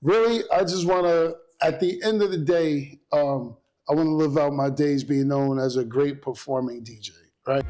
Really, I just want to, at the end of the day, I want to live out my days being known as a great performing DJ, right?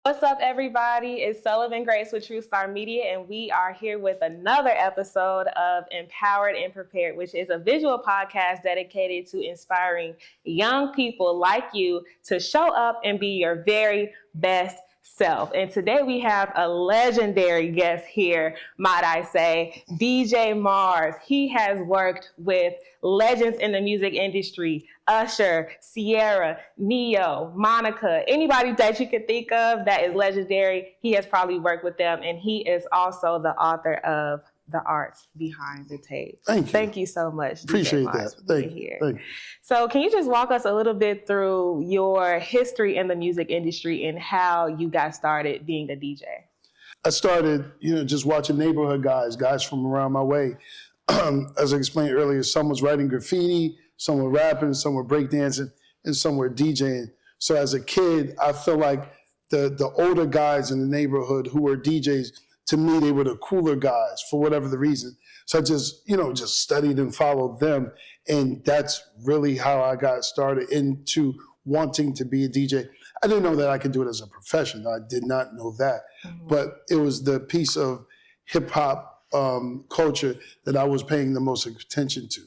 What's up, everybody? It's Sullivan Grace with True Star Media, and we are here with another episode of Empowered and Prepared, which is a visual podcast dedicated to inspiring young people like you to show up and be your very best self. And today we have a legendary guest here, might I say, DJ Mars. He has worked with legends in the music industry, USHER, Sierra, Neo, Monica, anybody that you could think of that is legendary, he has probably worked with them. And he is also the author of The Arts Behind the Tape. Thank you. Thank you so much. Appreciate DJ Mars, that. for Thank being you. here. Thank you. So can you just walk us a little bit through your history in the music industry and how you got started being a DJ? I started, just watching neighborhood guys from around my way. As I explained earlier, some was writing graffiti, some were rapping, some were breakdancing, and some were DJing. So as a kid, I feel like the older guys in the neighborhood who were DJs, to me, they were the cooler guys for whatever the reason. So I just studied and followed them. And that's really how I got started into wanting to be a DJ. I didn't know that I could do it as a profession. I did not know that. Mm-hmm. But it was the piece of hip hop culture that I was paying the most attention to.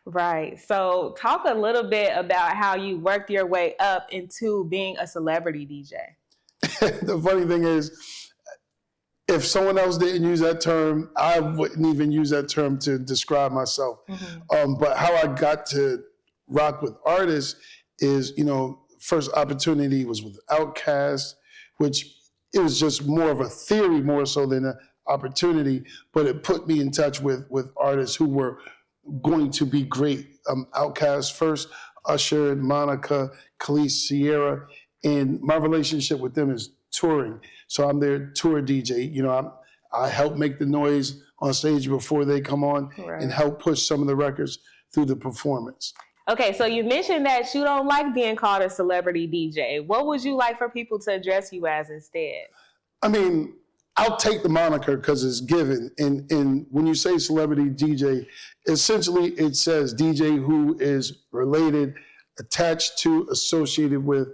Right. So talk a little bit about how you worked your way up into being a celebrity DJ. The funny thing is, if someone else didn't use that term, I wouldn't even use that term to describe myself. Mm-hmm. But how I got to rock with artists is, first opportunity was with Outkast, which it was just more of a theory more so than an opportunity, but it put me in touch with artists who were going to be great. Outkast first, USHER, Monica, Khalees, Sierra, and my relationship with them is touring. So I'm their tour DJ. I help make the noise on stage before they come on, right, and help push some of the records through the performance. Okay, so you mentioned that you don't like being called a celebrity DJ. What would you like for people to address you as instead? I mean, I'll take the moniker because it's given. And when you say celebrity DJ, essentially it says DJ who is related, attached to, associated with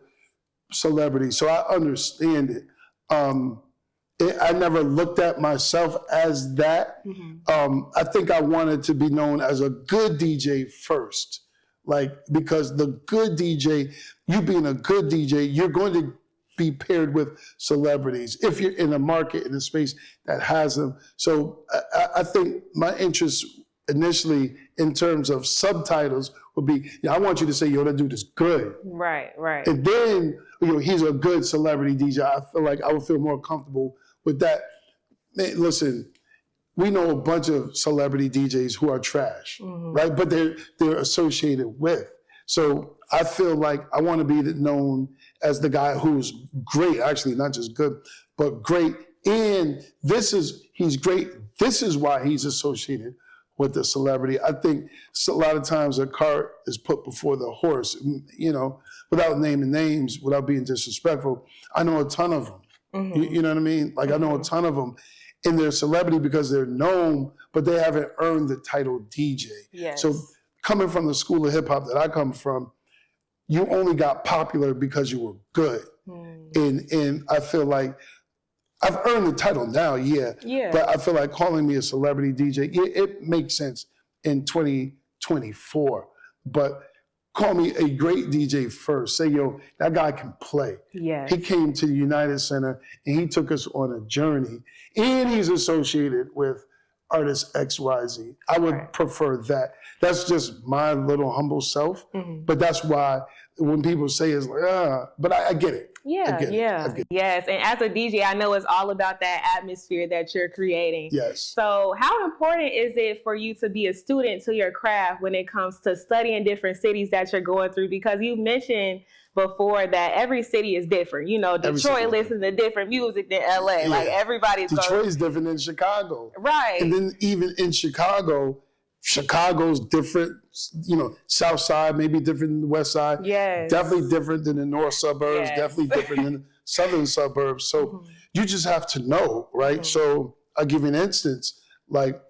celebrity. So I understand it. I never looked at myself as that. Mm-hmm. I think I wanted to be known as a good DJ first. Because the good DJ, you being a good DJ, you're going to be paired with celebrities if you're in a market, in a space that has them. So I think my interest initially in terms of subtitles would be, I want you to say, that dude is good. Right. And then, he's a good celebrity DJ. I feel like I would feel more comfortable with that. Man, listen, we know a bunch of celebrity DJs who are trash, mm-hmm, right? But they're associated with. So I feel like I want to be known as the guy who's great, actually not just good, but great. And he's great. This is why he's associated with the celebrity. I think a lot of times a cart is put before the horse, without naming names, without being disrespectful. I know a ton of them. Mm-hmm. You know what I mean? I know a ton of them. And they're celebrity because they're known, but they haven't earned the title DJ. Yes. So coming from the school of hip hop that I come from, you only got popular because you were good. Mm. And I feel like I've earned the title now, yeah. But I feel like calling me a celebrity DJ, it makes sense in 2024. But call me a great DJ first. Say, that guy can play. Yes. He came to the United Center and he took us on a journey. And he's associated with artist XYZ. I would prefer that. That's just my little humble self. Mm-hmm. But that's why when people say it's like, but I get it. Yeah. Yes. And as a DJ, I know it's all about that atmosphere that you're creating. Yes. So how important is it for you to be a student to your craft when it comes to studying different cities that you're going through? Because you mentioned before that every city is different. Detroit listens to different music than LA. Yeah. Everybody's Detroit's different than Chicago. Right. And then even in Chicago, Chicago's different, South Side may be different than the West Side. Yes. Definitely different than the North suburbs, Yes. definitely different than the Southern suburbs. So you just have to know, right? So I'll give you an instance, like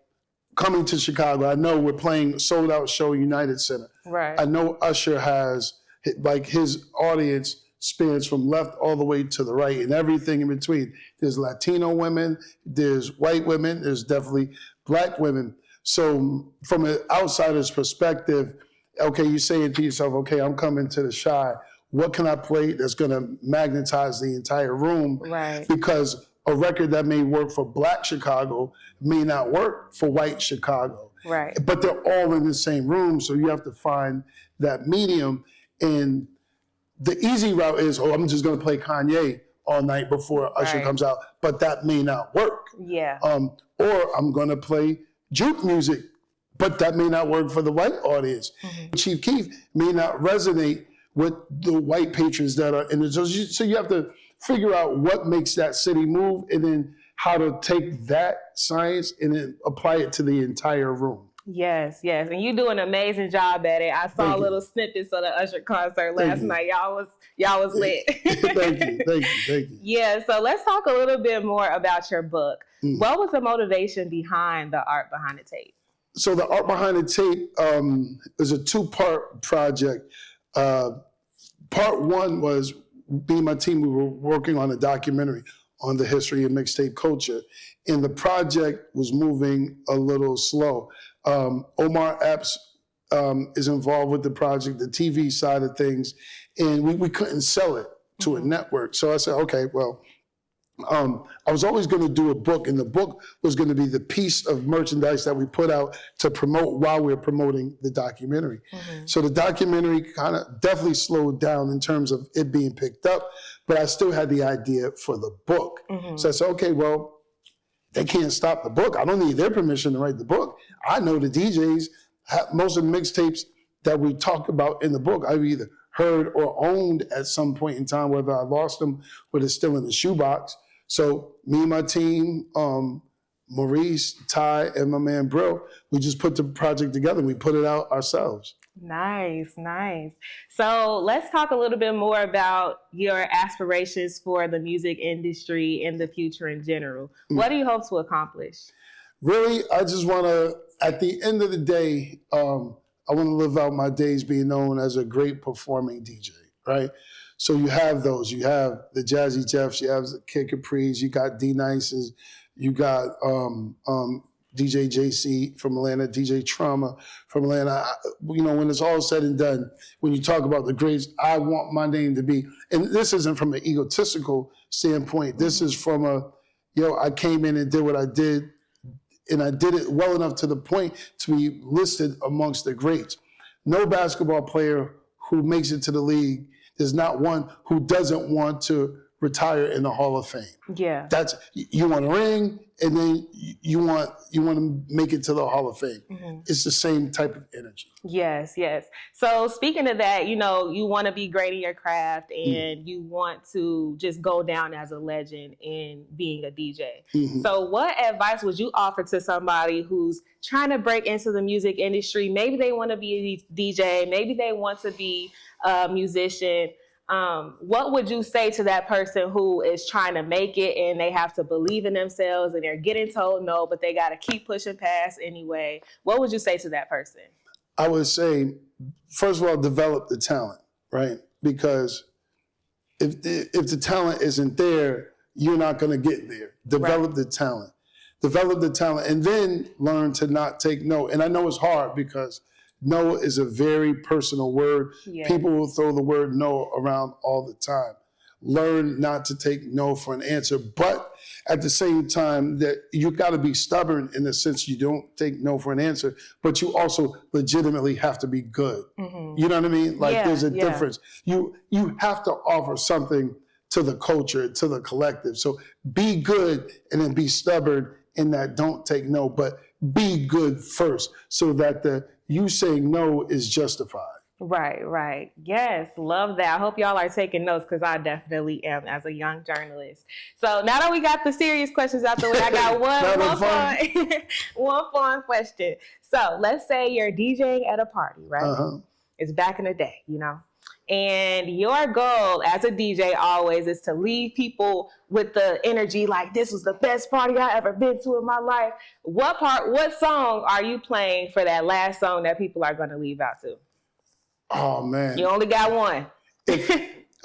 coming to Chicago, I know we're playing a sold out show, United Center. Right. I know USHER has, like, his audience spans from left all the way to the right and everything in between. There's Latino women, there's white women, there's definitely black women. So from an outsider's perspective, okay, you're saying to yourself, okay, I'm coming to the Chi. What can I play that's going to magnetize the entire room? Right. Because a record that may work for black Chicago may not work for white Chicago. Right. But they're all in the same room, so you have to find that medium. And the easy route is, I'm just going to play Kanye all night before Usher comes out, but that may not work. Yeah. Or I'm going to play juke music, but that may not work for the white audience. Chief Keef may not resonate with the white patrons that are in it. So you have to figure out what makes that city move and then how to take that science and then apply it to the entire room. Yes, yes. And you do an amazing job at it. I saw little snippets of the Usher concert last night. Y'all was lit. Thank you. Yeah, so let's talk a little bit more about your book. What was the motivation behind the art behind the tape? So the art behind the tape is a 2-part project. Part one was me and my team, we were working on a documentary on the history of mixtape culture. And the project was moving a little slow. Omar Epps is involved with the project, the TV side of things, and we couldn't sell it to a network. So I said, okay, well, I was always going to do a book, and the book was going to be the piece of merchandise that we put out to promote while we were promoting the documentary. So the documentary kind of definitely slowed down in terms of it being picked up, but I still had the idea for the book. So I said, okay, well, they can't stop the book. I don't need their permission to write the book. I know the DJs, most of the mixtapes that we talk about in the book, I've either heard or owned at some point in time, whether I lost them or they're still in the shoebox. So me and my team, Maurice, Ty, and my man Brill, we just put the project together and we put it out ourselves. Nice. So let's talk a little bit more about your aspirations for the music industry and the future in general. What do you hope to accomplish? Really, I just want to, at the end of the day, I want to live out my days being known as a great performing DJ, right? So you have those. You have the Jazzy Jeffs, you have the Kid Capri's, you got D-Nice's, you got DJ JC from Atlanta, DJ Trauma from Atlanta. When it's all said and done, when you talk about the greats, I want my name to be, and this isn't from an egotistical standpoint. This is from I came in and did what I did, and I did it well enough to the point to be listed amongst the greats. No basketball player who makes it to the league, there's not one who doesn't want to retire in the Hall of Fame. Yeah. That's, you want a ring, and then you want to make it to the Hall of Fame. It's the same type of energy. Yes. So speaking of that, you want to be great in your craft and you want to just go down as a legend in being a DJ. So what advice would you offer to somebody who's trying to break into the music industry? Maybe they want to be a DJ, maybe they want to be a musician. What would you say to that person who is trying to make it and they have to believe in themselves and they're getting told no, but they got to keep pushing past anyway? What would you say to that person? I would say, first of all, develop the talent, right? Because if the talent isn't there, you're not going to get there. Develop the talent. And then learn to not take no. And I know it's hard because no is a very personal word. Yeah. People will throw the word no around all the time. Learn not to take no for an answer, but at the same time that you got to be stubborn in the sense you don't take no for an answer, but you also legitimately have to be good. You know what I mean? Like there's a difference. You have to offer something to the culture, to the collective. So be good and then be stubborn in that don't take no, but be good first so that you saying no is justified. Right. Yes, love that. I hope y'all are taking notes because I definitely am as a young journalist. So now that we got the serious questions out the way, I got one fun question. So let's say you're DJing at a party, right? Uh-huh. It's back in the day, and your goal as a DJ always is to leave people with the energy like this was the best party I ever been to in my life. What song are you playing for that last song that people are going to leave out to? Oh man. You only got one.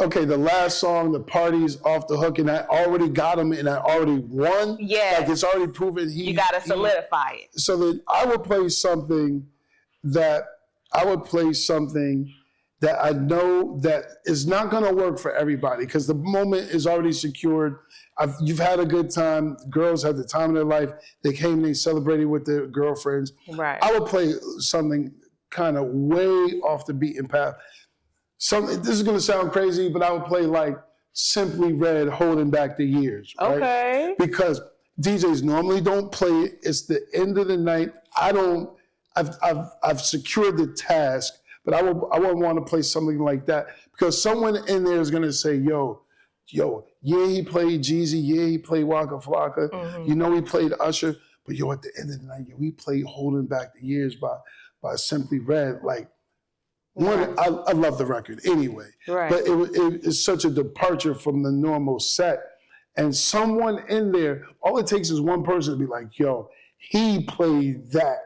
Okay, the last song, the party's off the hook, and I already got him, and I already won. Yeah. Like it's already proven you got to solidify it. So that I would play something that I know that is not going to work for everybody because the moment is already secured. You've had a good time. Girls had the time of their life. They came and they celebrated with their girlfriends. Right. I would play something kind of way off the beaten path. This is going to sound crazy, but I would play like Simply Red, Holding Back the Years. Right? Okay. Because DJs normally don't play it. It's the end of the night. I've secured the task, but I wouldn't want to play something like that because someone in there is going to say, yo, yeah, he played Jeezy. Yeah, he played Waka Flocka. Mm-hmm. He played Usher. But at the end of the night, we played Holding Back the Years by Simply Red. Like, I love the record anyway. Right. But it's such a departure from the normal set. And someone in there, all it takes is one person to be like, yo, he played that.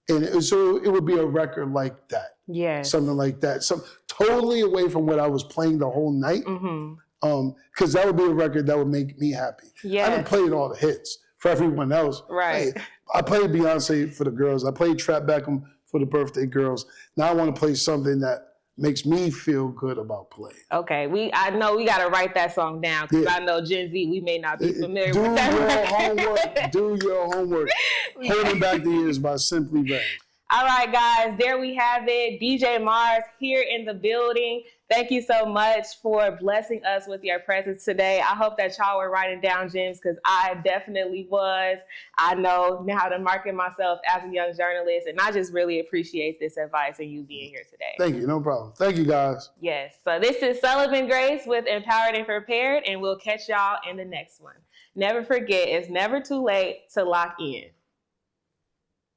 And so it would be a record like that. Yeah. Something like that. Some totally away from what I was playing the whole night. Mm-hmm. Because that would be a record that would make me happy. Yes. I didn't play all the hits for everyone else. Right. I played Beyonce for the girls. I played Trap Beckham for the birthday girls. Now I want to play something that makes me feel good about playing. Okay, I know we got to write that song down because I know Gen Z, we may not be familiar with that. Do your homework. Holding Back the Years by Simply Red. All right, guys, there we have it. DJ Mars here in the building. Thank you so much for blessing us with your presence today. I hope that y'all were writing down gems because I definitely was. I know now how to market myself as a young journalist, and I just really appreciate this advice and you being here today. Thank you. No problem. Thank you, guys. Yes. So this is Sullivan Grace with Empowered and Prepared, and we'll catch y'all in the next one. Never forget, it's never too late to lock in.